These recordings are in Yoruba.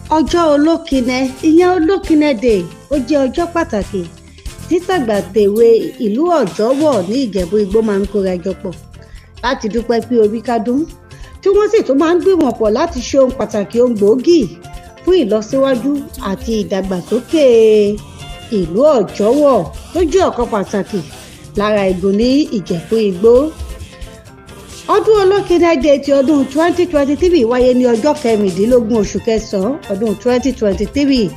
ọjọ́ Olókine ìyẹn Olókine Day ó jẹ́ ọjọ́ pàtàkì tí tàgbàtèwe ìlú Ojowo ní Ìjẹ̀bú Igbó máa ń kóra jọ pọ̀ láti dúpẹ́ pé orí kádún tí wọ́n sì tún máa ń gbìmọ̀ pọ̀ láti ṣe ohun pàtàkì ohun gbòógì fún ìlọsíwájú àti ìdàgbàsókè ìlú Ojowo tó jẹ́ ọ̀kan pàtàkì lára Ìgbò ní Ìjẹ̀bú Igbó. Ọdún Olókine Day ti ọdún 2023 wáyé ní ọjọ́ 16 oṣù kẹsàn-án ọdún 2023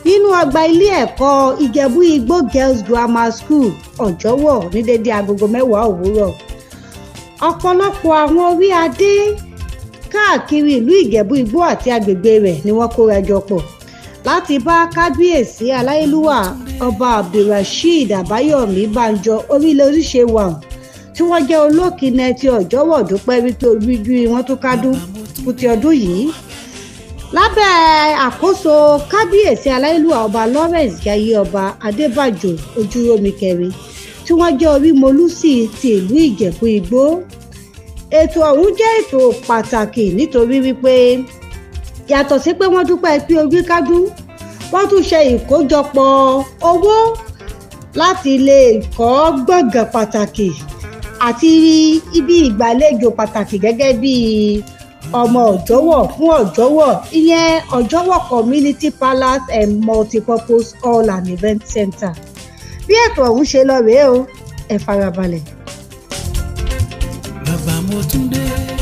nínú ọgbà ilé ẹ̀kọ́ Ìjẹ̀bú Igbó Girls Grammar School Ojowo ní dédé agogo 10 òwúrọ̀. Ọ̀pọ̀lọpọ̀ àwọn orí adé káàkiri ìlú Ìjẹ̀bú Igbó àti agbègbè rẹ̀ ni wọ́n kóra jọ pọ̀ láti bá kábíyèsí aláyélúwà ọba Abdulrasheed Àbáyọ̀mí Bánjọ orílẹ̀ oríṣẹ́ wà tí wọ́n jẹ́ Olókine ti Ojowo dúpẹ́ wípé oríjú wọn tó kádún fún ti ọdún yìí lábẹ́ àkóso kábíyèsí aláyélúwà ọba Lawrence Jaiye ọba Adébàjò Ojúrómi kẹrin tí wọ́n jẹ́ orímolúsì ti ìlú Ìjẹ̀bú Igbó. Ètò ọ̀hún jẹ́ ètò pàtàkì nítorí wípé yàtọ̀ sí pé wọ́n dúpẹ́ pé orí kádún wọ́n tún ṣe ìkójọpọ̀ owó láti lè kọ́ gbọ̀ngàn pàtàkì àti ibi ìgbàlejò pàtàkì gẹ́gẹ́ bí ọmọ Ojowo fún Ojowo ìyẹn Ojowo Community Palace and Multipurpose Hall and Event Center. Bí ètò ọ̀hún ṣe lọ rèé o, ẹ farabalẹ̀. Bàbá mo tún dé.